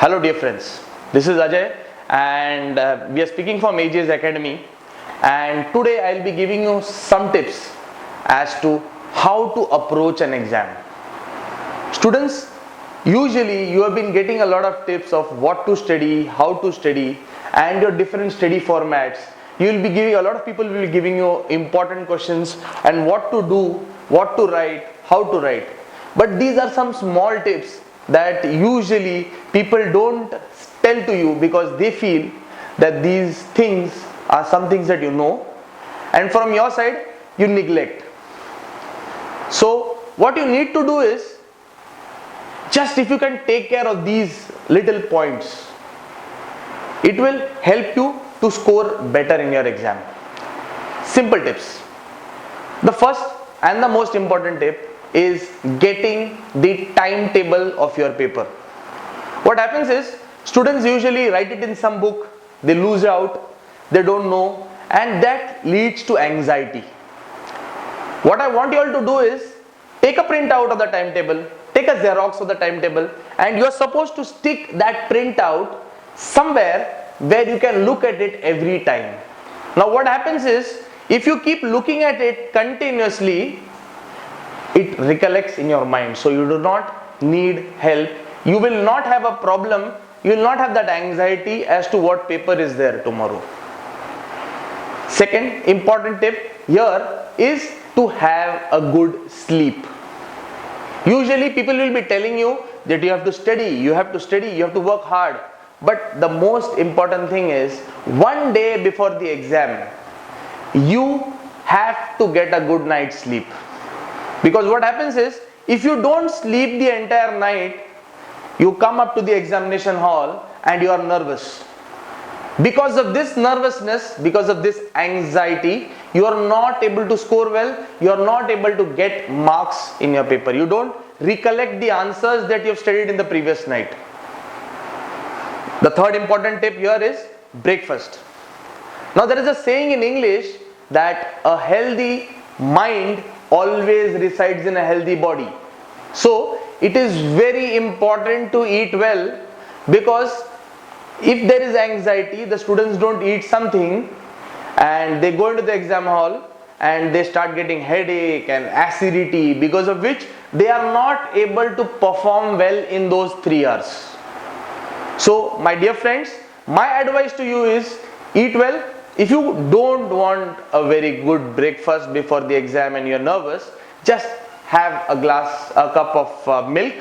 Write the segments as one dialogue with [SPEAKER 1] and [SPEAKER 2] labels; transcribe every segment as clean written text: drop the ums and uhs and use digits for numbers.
[SPEAKER 1] Hello dear friends, this is Ajay and we are speaking from AJ's Academy, and today I will be giving you some tips as to how to approach an exam. Students, usually you have been getting a lot of tips of what to study, how to study and your different study formats. You will be giving, a lot of people will be giving you important questions and what to do, what to write, how to write. But these are some small tips that usually people don't tell to you because they feel that these things are some things that you know and from your side you neglect. So what you need to do is, just if you can take care of these little points, it will help you to score better in your exam. Simple tips. The first and the most important tip is getting the timetable of your paper. What happens is, students usually write it in some book, they lose out, they don't know, and that leads to anxiety. What I want you all to do is, take a printout of the timetable, take a Xerox of the timetable, and you are supposed to stick that printout somewhere where you can look at it every time. Now what happens is, if you keep looking at it continuously, it recollects in your mind, so you do not need help. You will not have a problem, you will not have that anxiety as to what paper is there tomorrow. Second important tip here is to have a good sleep. Usually people will be telling you that you have to study, you have to study, you have to work hard. But the most important thing is, one day before the exam, you have to get a good night's sleep. Because what happens is, if you don't sleep the entire night, you come up to the examination hall and you are nervous. Because of this nervousness, because of this anxiety, you are not able to score well, you are not able to get marks in your paper. You don't recollect the answers that you have studied in the previous night. The third important tip here is breakfast. Now there is a saying in English that a healthy mind always resides in a healthy body. So it is very important to eat well, because if there is anxiety, the students don't eat something and they go into the exam hall and they start getting headache and acidity, because of which they are not able to perform well in those 3 hours. So my dear friends, my advice to you is, eat well. If you don't want a very good breakfast before the exam and you're nervous, just have a cup of milk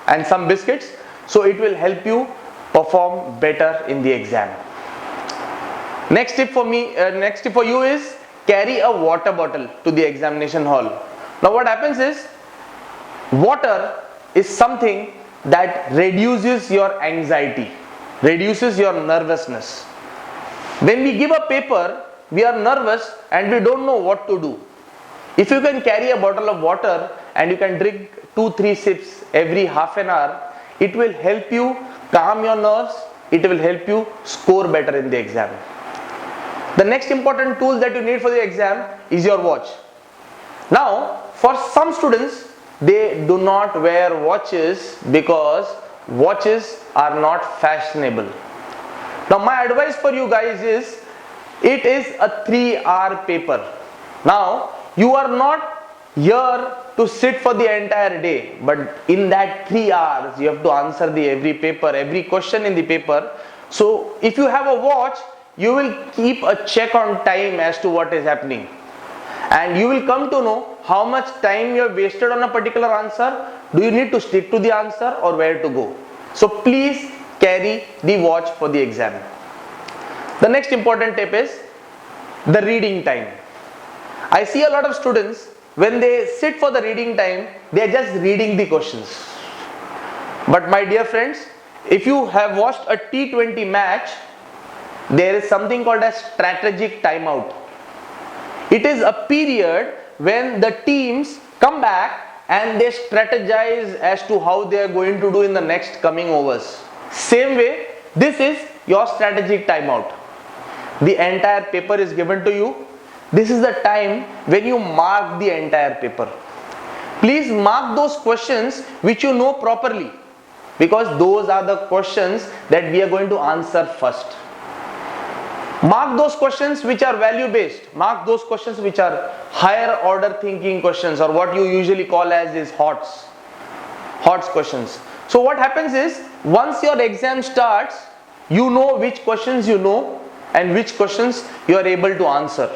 [SPEAKER 1] and some biscuits, so it will help you perform better in the exam. Next tip for you is, carry a water bottle to the examination hall. Now what happens is, water is something that reduces your anxiety, reduces your nervousness. When we give a paper, we are nervous and we don't know what to do. If you can carry a bottle of water and you can drink 2-3 sips every half an hour, it will help you calm your nerves, it will help you score better in the exam. The next important tool that you need for the exam is your watch. Now, for some students, they do not wear watches because watches are not fashionable. Now my advice for you guys is, it is a 3-hour paper. Now you are not here to sit for the entire day, but in that 3 hours you have to answer every question in the paper. So if you have a watch, you will keep a check on time as to what is happening, and you will come to know how much time you have wasted on a particular answer. Do you need to stick to the answer or where to go? So please carry the watch for the exam. The next important tip is the reading time. I see a lot of students, when they sit for the reading time, they are just reading the questions. But my dear friends, if you have watched a T20 match, there is something called a strategic timeout. It is a period when the teams come back and they strategize as to how they are going to do in the next coming overs. Same way, this is your strategic timeout. The entire paper is given to you. This is the time when you mark the entire paper. Please mark those questions which you know properly. because those are the questions that we are going to answer first. Mark those questions which are value based. Mark those questions which are higher order thinking questions, or what you usually call as is HOTS questions. So what happens is, once your exam starts, you know which questions you know and which questions you are able to answer.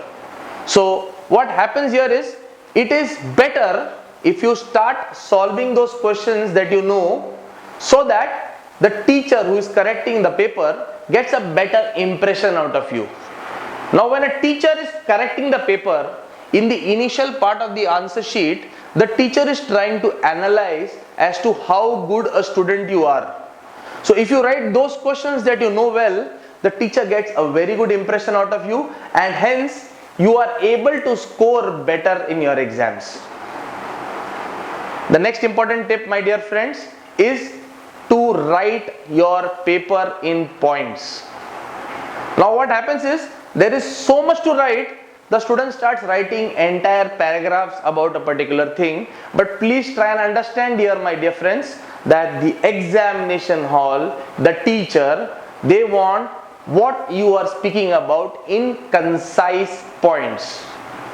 [SPEAKER 1] So what happens here is, it is better if you start solving those questions that you know, so that the teacher who is correcting the paper gets a better impression out of you. Now when a teacher is correcting the paper, in the initial part of the answer sheet, the teacher is trying to analyze as to how good a student you are. So if you write those questions that you know well, the teacher gets a very good impression out of you, and hence you are able to score better in your exams. The next important tip, my dear friends, is to write your paper in points. Now what happens is, there is so much to write, the student starts writing entire paragraphs about a particular thing. But please try and understand here, my dear friends, that the examination hall, the teacher, they want what you are speaking about in concise points.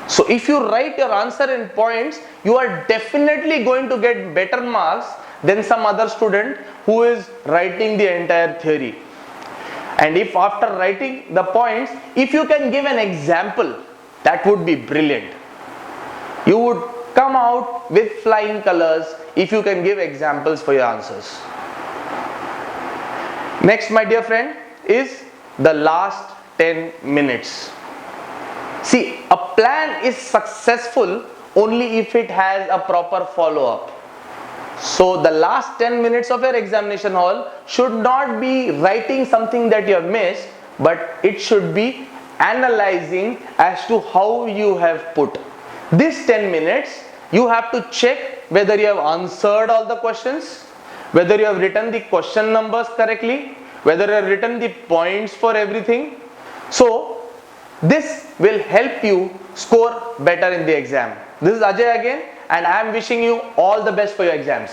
[SPEAKER 1] So if you write your answer in points, you are definitely going to get better marks than some other student who is writing the entire theory. And if after writing the points, if you can give an example, that would be brilliant. You would come out with flying colors if you can give examples for your answers. Next, my dear friend, is the last 10 minutes. See, a plan is successful only if it has a proper follow-up. So the last 10 minutes of your examination hall should not be writing something that you have missed, but it should be analyzing as to how you have put. This 10 minutes, you have to check whether you have answered all the questions, whether you have written the question numbers correctly, whether you have written the points for everything. So this will help you score better in the exam. This is Ajay again, and I am wishing you all the best for your exams.